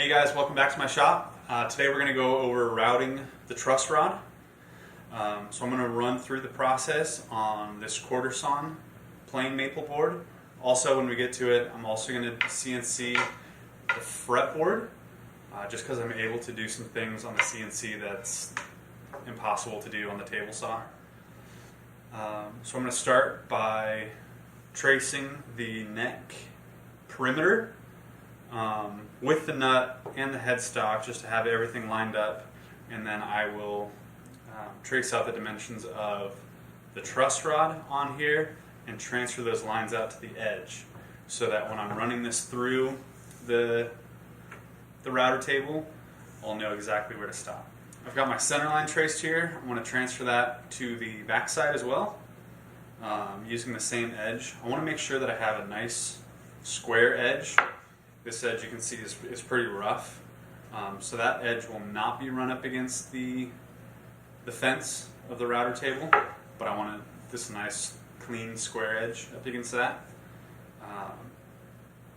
Hey guys, welcome back to my shop. Today we're going to go over routing the truss rod. So I'm going to run through the process on this quarter sawn plain maple board. Also, when we get to it, I'm also going to CNC the fretboard, just because I'm able to do some things on the CNC that's impossible to do on the table saw. So I'm going to start by tracing the neck perimeter with the nut and the headstock, just to have everything lined up, and then I will trace out the dimensions of the truss rod on here and transfer those lines out to the edge, so that when I'm running this through the router table, I'll know exactly where to stop. I've got my center line traced here. I'm going to transfer that to the back side as well, using the same edge. I want to make sure that I have a nice square edge. This edge, you can see, is pretty rough, so that edge will not be run up against the fence of the router table, but I want this nice clean square edge up against that.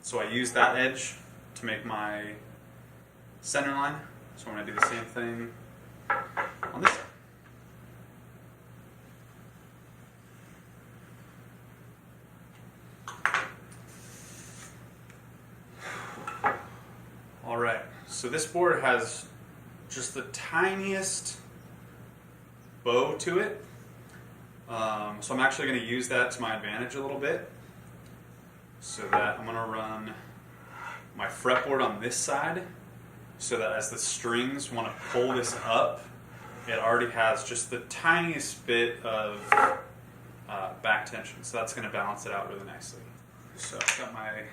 So I use that edge to make my center line, so I'm going to do the same thing on this side. Alright, so this board has just the tiniest bow to it, so I'm actually going to use that to my advantage a little bit, so that I'm going to run my fretboard on this side, so that as the strings want to pull this up, it already has just the tiniest bit of back tension, so that's going to balance it out really nicely. So I've got my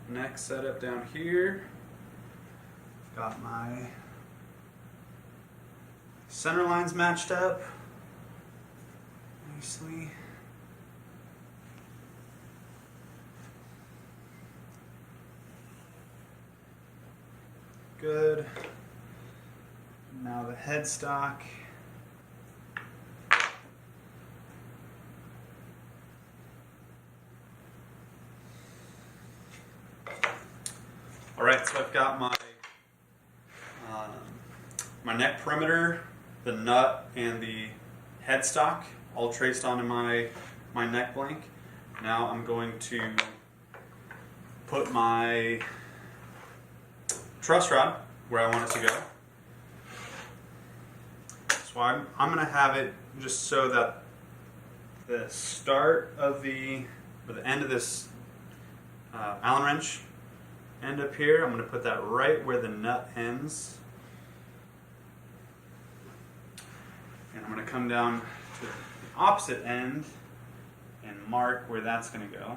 neck set up down here. Got my center lines matched up nicely. Good. Now the headstock. All right, so I've got my neck perimeter, the nut, and the headstock all traced onto my neck blank. Now I'm going to put my truss rod where I want it to go. So I'm going to have it just so that the start of or the end of this Allen wrench end up here, I'm going to put that right where the nut ends. And I'm going to come down to the opposite end and mark where that's going to go.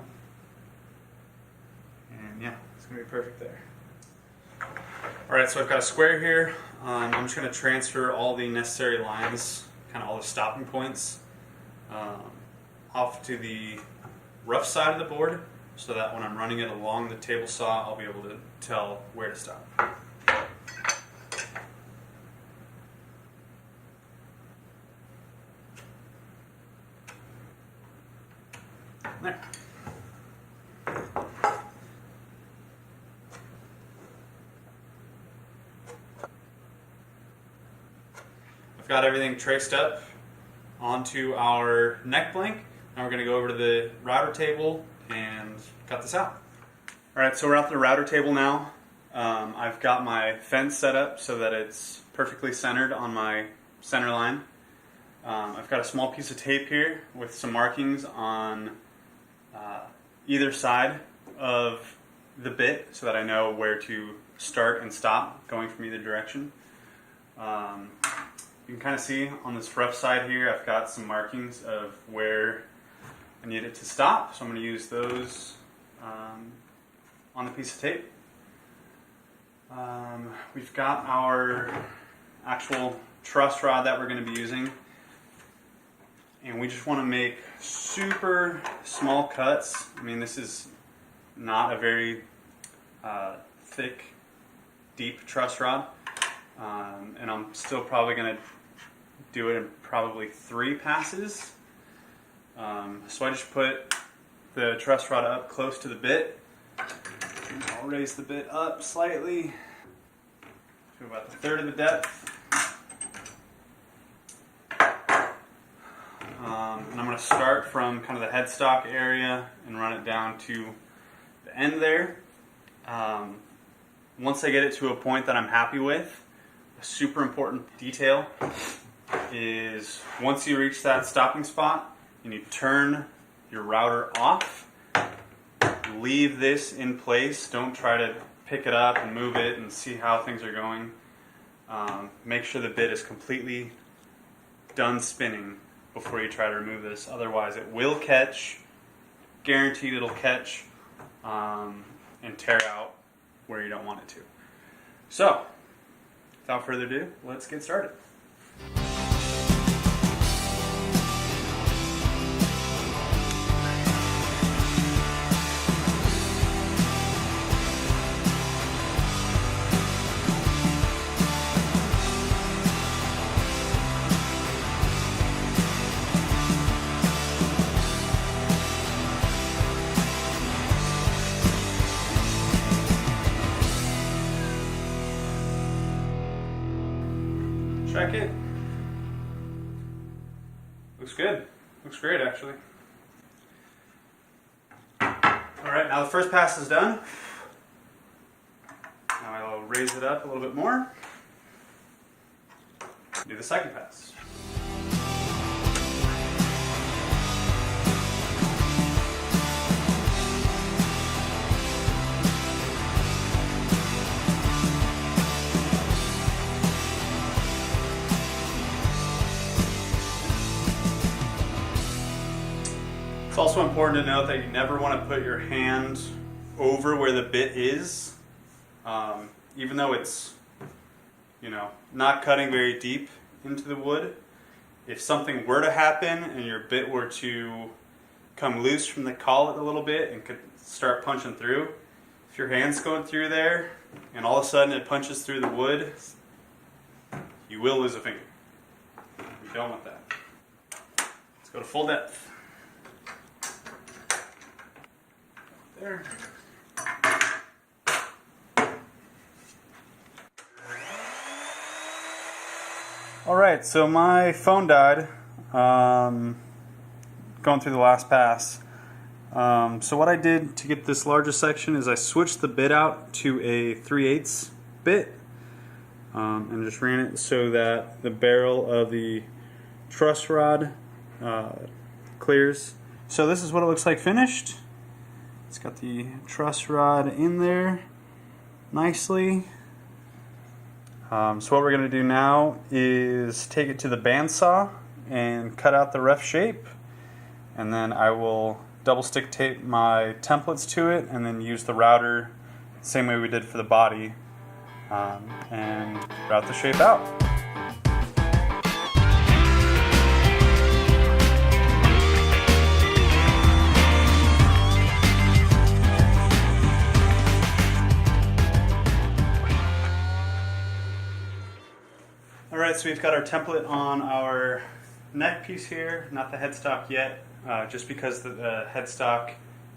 And yeah, it's going to be perfect there. Alright, so I've got a square here. I'm just going to transfer all the necessary lines, kind of all the stopping points, off to the rough side of the board, so that when I'm running it along the table saw, I'll be able to tell where to stop. There. I've got everything traced up onto our neck blank. Now we're going to go over to the router table and cut this out. Alright, so we're at the router table now. I've got my fence set up so that it's perfectly centered on my center line. I've got a small piece of tape here with some markings on either side of the bit, so that I know where to start and stop going from either direction. You can kind of see on this rough side here, I've got some markings of where I need it to stop, so I'm going to use those on the piece of tape. We've got our actual truss rod that we're going to be using, and we just want to make super small cuts. I mean, this is not a very thick, deep truss rod, and I'm still probably going to do it in probably 3 passes. So I just put the truss rod up close to the bit. I'll raise the bit up slightly. to about a third of the depth. And I'm going to start from kind of the headstock area and run it down to the end there. Once I get it to a point that I'm happy with, a super important detail is once you reach that stopping spot and you turn your router off, leave this in place. Don't try to pick it up and move it and see how things are going. Make sure the bit is completely done spinning before you try to remove this. Otherwise it will catch, guaranteed it'll catch, and tear out where you don't want it to. So, without further ado, let's get started. Check it. Looks good. Looks great, actually. Alright, now the first pass is done. Now I'll raise it up a little bit more. Do the second pass. It's also important to note that you never want to put your hand over where the bit is, even though it's, not cutting very deep into the wood. If something were to happen and your bit were to come loose from the collet a little bit and could start punching through, if your hand's going through there and all of a sudden it punches through the wood, you will lose a finger. You don't want that. Let's go to full depth. There. Alright, so my phone died going through the last pass. So what I did to get this larger section is I switched the bit out to a 3/8 bit and just ran it so that the barrel of the truss rod clears. So this is what it looks like finished. It's got the truss rod in there nicely. So what we're going to do now is take it to the bandsaw and cut out the rough shape, and then I will double stick tape my templates to it and then use the router the same way we did for the body and route the shape out. Alright, so we've got our template on our neck piece here, not the headstock yet, just because the headstock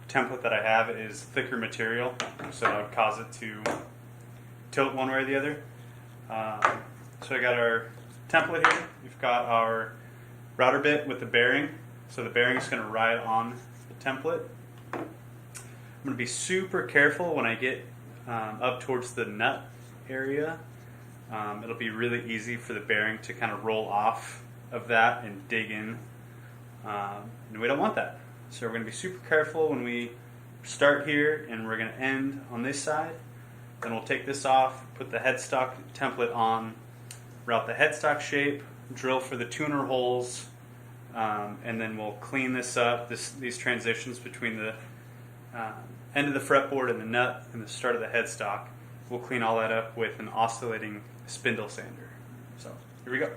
template that I have is thicker material, so that would cause it to tilt one way or the other. So I got our template here, we've got our router bit with the bearing, so the bearing is going to ride on the template. I'm going to be super careful when I get up towards the nut area. It'll be really easy for the bearing to kind of roll off of that and dig in, and we don't want that. So we're going to be super careful when we start here, and we're going to end on this side. Then we'll take this off, put the headstock template on, route the headstock shape, drill for the tuner holes, and then we'll clean this up, these transitions between the end of the fretboard and the nut and the start of the headstock. We'll clean all that up with an oscillating spindle sander. So, here we go.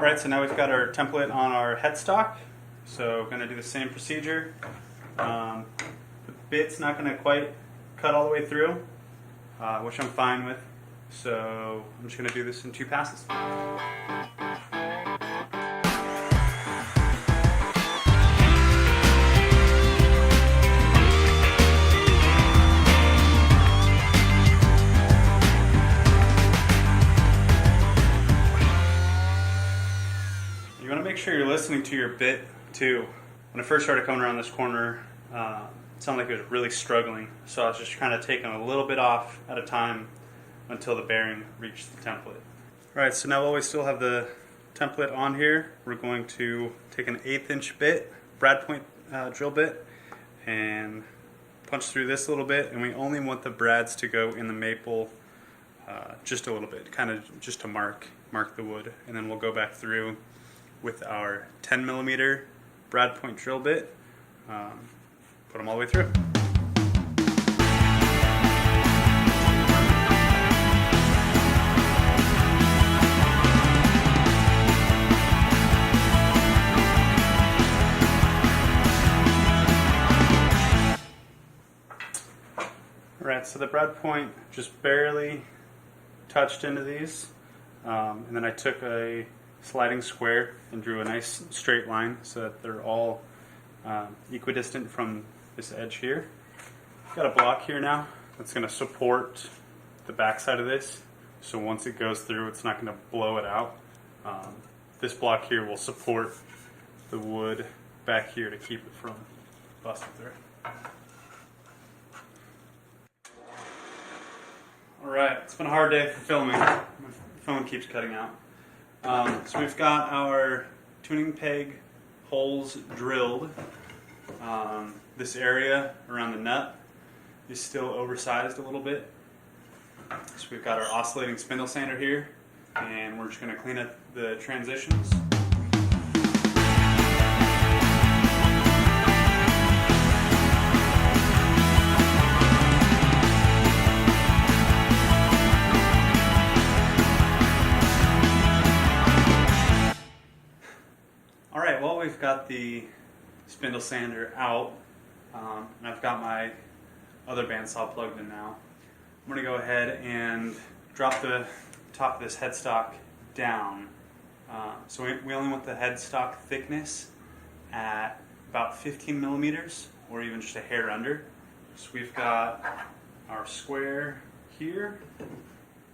Alright, so now we've got our template on our headstock. So going to do the same procedure. The bit's not going to quite cut all the way through, which I'm fine with. So I'm just going to do this in 2 passes. You want to make sure you're listening to your bit too. When I first started coming around this corner, it sounded like it was really struggling, so I was just kind of taking a little bit off at a time until the bearing reached the template. Alright, so now while we still have the template on here, we're going to take an 1/8 inch bit, brad point drill bit, and punch through this a little bit, and we only want the brads to go in the maple just a little bit, kind of just to mark the wood, and then we'll go back through with our 10mm brad point drill bit, put them all the way through. Alright, so the brad point just barely touched into these, and then I took a sliding square and drew a nice straight line so that they're all equidistant from this edge here. I've got a block here now that's going to support the back side of this, so once it goes through it's not going to blow it out. This block here will support the wood back here to keep it from busting through. Alright, it's been a hard day for filming. My phone keeps cutting out. So we've got our tuning peg holes drilled. This area around the nut is still oversized a little bit. So we've got our oscillating spindle sander here, and we're just going to clean up the transitions. Alright, well, we've got the spindle sander out, and I've got my other bandsaw plugged in now. I'm going to go ahead and drop the top of this headstock down. So we only want the headstock thickness at about 15mm, or even just a hair under. So we've got our square here, and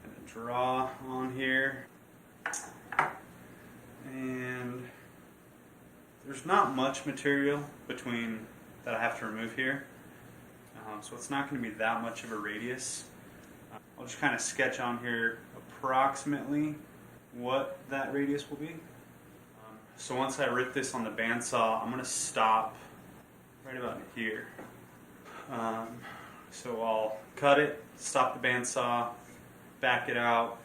a draw on here, and there's not much material between that I have to remove here, so it's not going to be that much of a radius. I'll just kind of sketch on here approximately what that radius will be. So once I rip this on the bandsaw, I'm going to stop right about here. So I'll cut it, stop the bandsaw, back it out,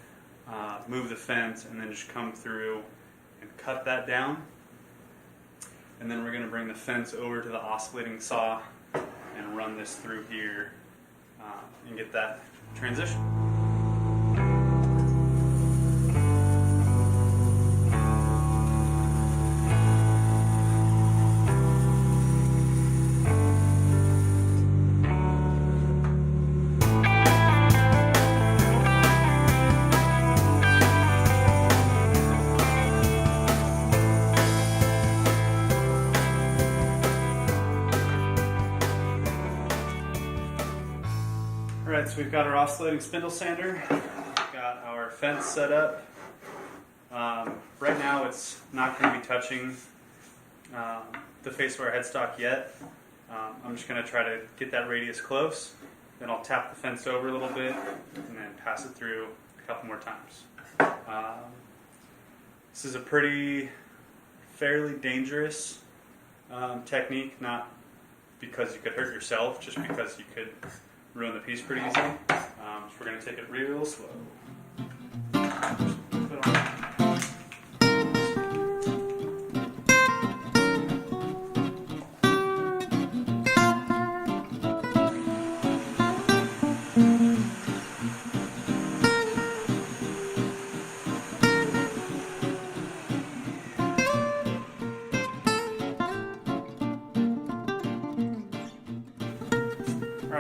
move the fence, and then just come through and cut that down. And then we're going to bring the fence over to the oscillating saw and run this through here and get that transition. Alright, so we've got our oscillating spindle sander, we've got our fence set up. Right now it's not going to be touching the face of our headstock yet. I'm just going to try to get that radius close, then I'll tap the fence over a little bit and then pass it through a couple more times. This is a fairly dangerous technique, not because you could hurt yourself, just because you could ruin the piece pretty easily. So we're going to take it real slow.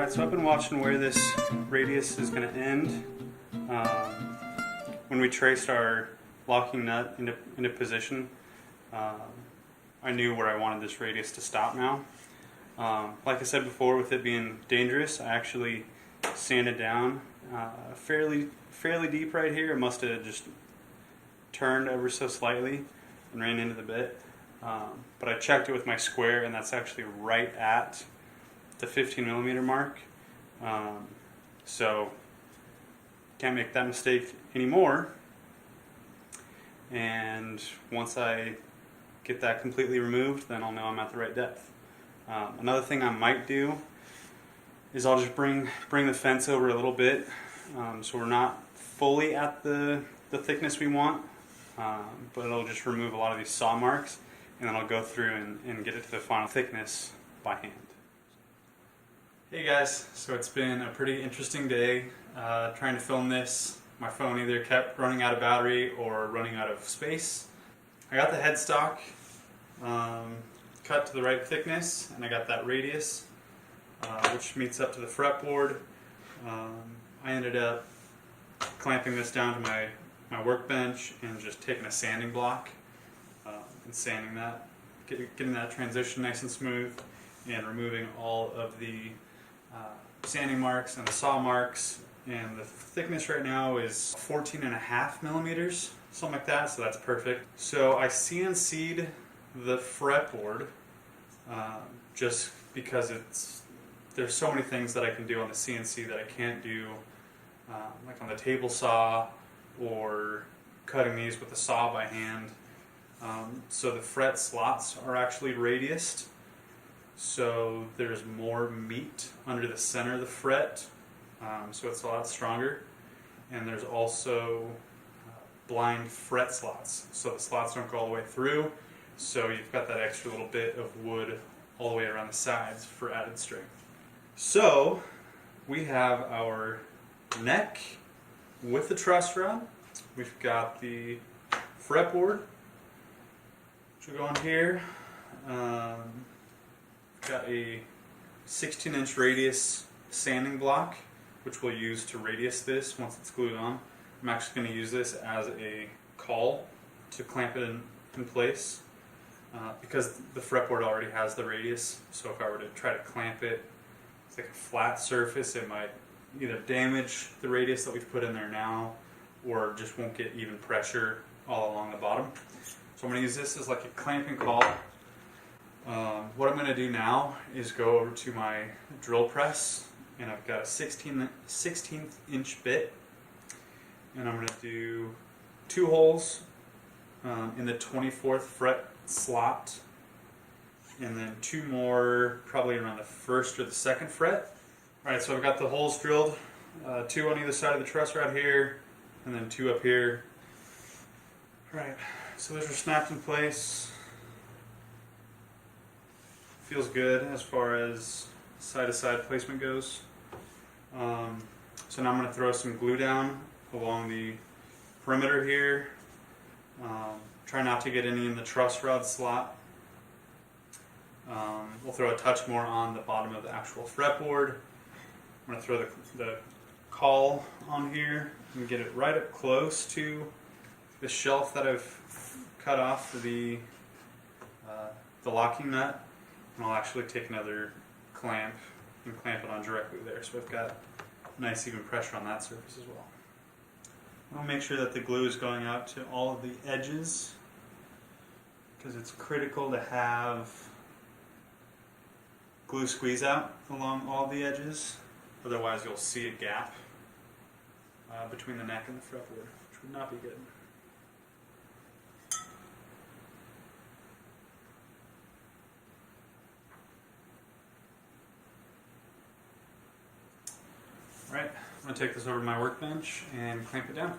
Alright, so I've been watching where this radius is going to end. When we traced our locking nut into position, I knew where I wanted this radius to stop now. Like I said before, with it being dangerous, I actually sanded down fairly deep right here. It must have just turned ever so slightly and ran into the bit. But I checked it with my square, and that's actually right at the 15mm mark. So can't make that mistake anymore. And once I get that completely removed, then I'll know I'm at the right depth. Another thing I might do is I'll just bring the fence over a little bit, so we're not fully at the thickness we want, but it'll just remove a lot of these saw marks, and then I'll go through and get it to the final thickness by hand. Hey guys, so it's been a pretty interesting day trying to film this. My phone either kept running out of battery or running out of space. I got the headstock cut to the right thickness, and I got that radius, which meets up to the fretboard. I ended up clamping this down to my workbench and just taking a sanding block and sanding that, getting that transition nice and smooth, and removing all of the sanding marks and the saw marks. And the thickness right now is 14.5mm, something like that, so that's perfect. So I CNC'd the fretboard just because there's so many things that I can do on the CNC that I can't do like on the table saw or cutting these with the saw by hand. So the fret slots are actually radiused, so there's more meat under the center of the fret, so it's a lot stronger. And there's also blind fret slots, so the slots don't go all the way through, so you've got that extra little bit of wood all the way around the sides for added strength. So we have our neck with the truss rod. We've got the fretboard, which will go on here. Got a 16-inch radius sanding block, which we'll use to radius this once it's glued on. I'm actually going to use this as a caul to clamp it in place because the fretboard already has the radius, so if I were to try to clamp it, it's like a flat surface, it might either damage the radius that we've put in there now, or just won't get even pressure all along the bottom. So I'm going to use this as like a clamping caul. What I'm going to do now is go over to my drill press, and I've got a 16th inch bit, and I'm going to do 2 holes in the 24th fret slot, and then 2 more probably around the 1st or the 2nd fret. Alright, so I've got the holes drilled, 2 on either side of the truss rod here, and then 2 up here. Alright, so those are snapped in place. Feels good as far as side-to-side placement goes. So now I'm going to throw some glue down along the perimeter here. Try not to get any in the truss rod slot. We'll throw a touch more on the bottom of the actual fretboard. I'm going to throw the caul on here and get it right up close to the shelf that I've cut off for the locking nut. And I'll actually take another clamp and clamp it on directly there, so I've got nice even pressure on that surface as well. I'll make sure that the glue is going out to all of the edges, because it's critical to have glue squeeze out along all the edges, otherwise you'll see a gap between the neck and the fretboard, which would not be good. Alright, I'm going to take this over to my workbench and clamp it down.